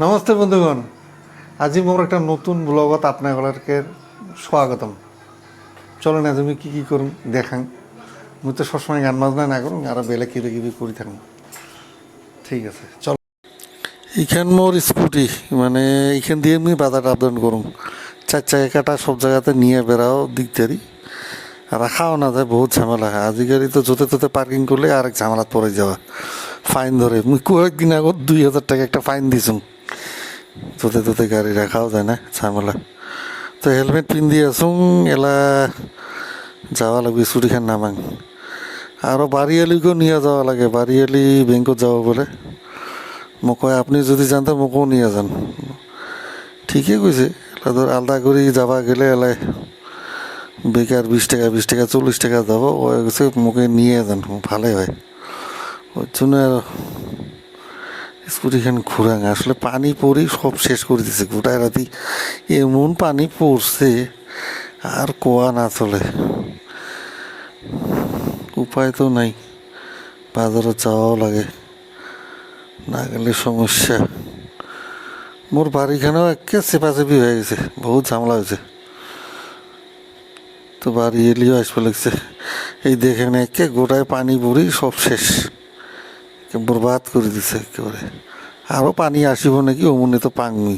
নমস্তে বন্ধুগণ, আজি মোর একটা নতুন ব্লগত আপনাদেরকে স্বাগতম। চলেন আজ আমি কী করুন দেখাং। মুই তো সবসময় গান বাজনা না করুন, আর বেলে কিবে কিবি করে থাকুন। ঠিক আছে, চল। এইখান মোর স্কুটি, মানে এইখান দিয়ে আমি বাজার আপডাউন করুন। চার চাকাটা সব জায়গাতে নিয়ে বেড়াও দিকদারি, রাখাও না যায়, বহুত ঝামেলা হয়। আজিকালি তো যতে ততে পার্কিং করলে আরেক ঝামেলাত পড়ে যাওয়া, ফাইন ধরে। মুই কয়েকদিন আগত 2000 টাকা একটা ফাইন দিছুন। যতে ততে গাড়ি রাখাও যায় না, ঝামেলা। তো হেলমেট পিন্ধি আসুন, এলা যাওয়া লাগবে স্কুটিখান নামাং। আরও বাড়িয়ালিকেও নিয়ে যাওয়া লাগে, বাড়িয়ালি বেংকত যাব বলে। মোক কয় আপনি যদি যান তো মোকও নিয়ে যান। ঠিকই কৈছে, এলা ধর আলাদা করে যাবা গেলে এলাই বেকার 20 টাকা 40 টাকা যাব, ও গেছে মোকে নিয়ে যান, ভালোই হয়। ওর জন্য আর স্কুটিখান ঘুরাং। আসলে পানি পড়ি সব শেষ করে দিছে গোটায় রাতি, এমন পানি পড়ছে আর কোয়া না চলে। উপায় তো নাই, বাজারে যাওয়াও লাগে, না গেলে সমস্যা। মোর বাড়িখানেও একে চেপাচেপি হয়ে গেছে, বহুত ঝামেলা হয়েছে। তো বাড়ি এলিও আসবে লাগছে। এই দেখেন একে গোটায় পানি পড়ি সব শেষ, বরবাদ করে দিছে একেবারে। আরও পানি আসিব নাকি অমনি তো পাংমি।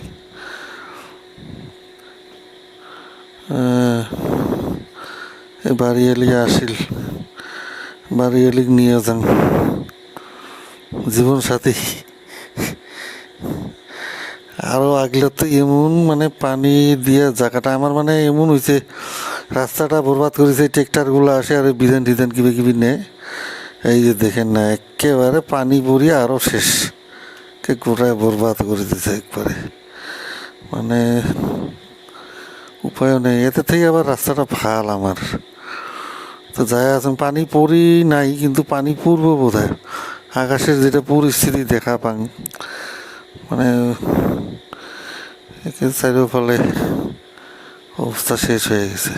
বাড়ি এলি আসিল, বাড়ি এলিক নিয়ে যান জীবন সাথী। আরও আগলে তো এমন মানে পানি দিয়ে জায়গাটা আমার মানে এমন হয়েছে, রাস্তাটা বরবাদ করেছে। ট্রেক্টারগুলো আসে আর বিধান টিধান কিবা কিবি নেয়। এই যে দেখেন না, একেবারে পানি পড়িয়ে আরও শেষ, গোটায় বরবাদ করে দিছে একবারে। মানে উপায় নেই, এতে থেকে আবার রাস্তাটা ভাল আমার। তো যাই আছেন, পানি পড়ি নাই কিন্তু পানি পড়বো বোধ হয়। আকাশের যেটা পরিস্থিতি দেখা পান, মানে চারিওফালে অবস্থা শেষ হয়ে গেছে।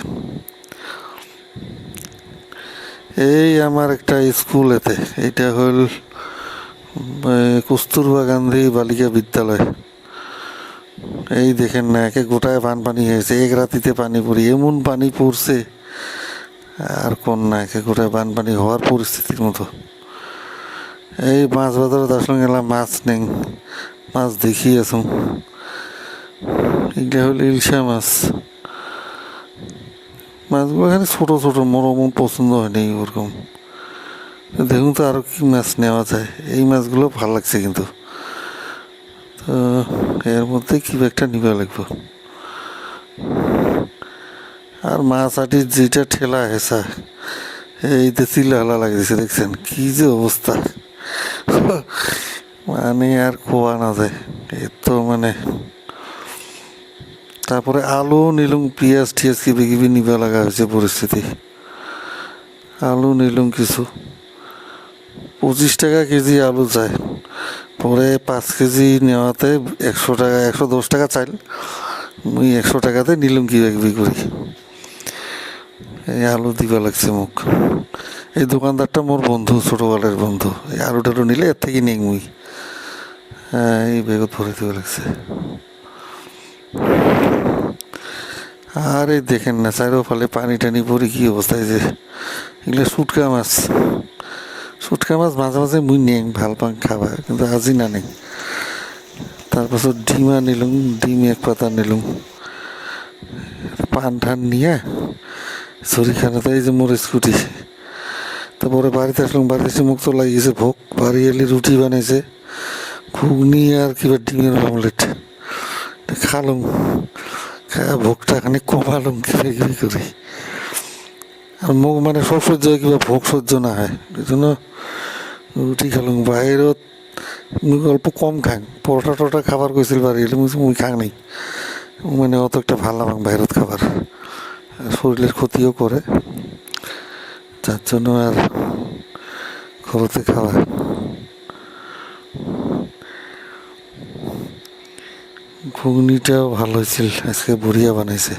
এই আমার একটা স্কুল, এতে এইটা হল কস্তুরবা গান্ধী বালিকা বিদ্যালয়। এই দেখেন না, একে গোটায় বানপানি হয়েছে, এক রাতিতে পানি পড়ি এমন পানি পড়ছে আর কোন না, একে গোটায় বানপানি হওয়ার পরিস্থিতির মতো। এই মাছ বাজারত আসলাম, গেলাম মাছ নেই, মাছ দেখি আসুন। এগুলা হল ইলশা মাছ। মাছগুলো এখানে ছোটো ছোটো, মোর মন পছন্দ হয়নি ওরকম। দেখুন তো আরও কি মাছ নেওয়া যায়। এই মাছগুলো ভালো লাগছে কিন্তু, তো এর মধ্যে কি একটা নিবা লাগবে। আর মাছ আটির যেটা ঠেলা হেসা, এইতে চিল্লা লাগছে, দেখছেন কি যে অবস্থা। মানে আর খোয়া না যায় এত মানে। তারপরে আলু নিলুম, পেঁয়াজ টিয়াজ কিবি কিবি নিবা লাগা হয়েছে পরিস্থিতি। আলু নিলুম কিছু, 25 টাকা কেজি আলু যায়। পরে 5 কেজি নেওয়াতে 100 টাকা, 110 টাকা চাইল। মুই 100 টাকাতে নিলুম কিবা কিবি করি। এই আলু দিবা লাগছে মোক। এই দোকানদারটা মোর বন্ধু, ছোটোবেলার বন্ধু। এই আলু টালু নিলে এর থেকে নেই মুই। হ্যাঁ, এই বেগত ভরে দিবা লাগছে। আর এই দেখেন না, চারোফালে পানি টানি পরি কি অবস্থায় যে। এগুলো শুটকা মাছ, শুটকা মাছ মাঝে মাঝে মুই নেই, ভাল পাং খাবার, কিন্তু আজি না নেই। তারপাছত ডিমা নিলুম, ডিম 1 পাতা নিলুম, পান ঠান নিয়ে ছড়িখানাতে। এই যে মোর স্কুটি। তারপরে বাড়িতে আসলাম, বাড়িতে এসে মুখ তো লাগিয়েছে ভোগ। বাড়ি এলি রুটি বানাইছে, ঘুগনি আর কিবা ডিমের অমলেট খালুম। ভোগটা খানিক কমালুম কিবা কিবি করি। আর মোক মানে সব সহ্য হয়, কিবা ভোগ সহ্য না হয়, এই জন্য রুটি খালুম। বাহিরত মুই অল্প কম খাং, পরোটা টরোটা খাবার কইছিল বাড়ি এলে, মুই খাং নাই। মানে অত একটা ভাল নাপাং বাইরত খাবার, শরীরের ক্ষতিও করে, যার জন্য আর ঘরতে খাওয়া। ঘুগনিটাও ভালো হয়েছিল, আজকে বড়িয়া বানাইছে।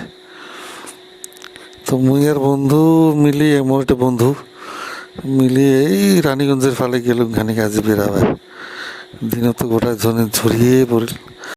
তো মুই আর বন্ধু মিলি, এমন একটা বন্ধু মিলি এই রানীগঞ্জের ফালে গেলুম খানিক আজি বেড়াবে। দিনত গোটা জনে ঝরিয়ে পড়িল।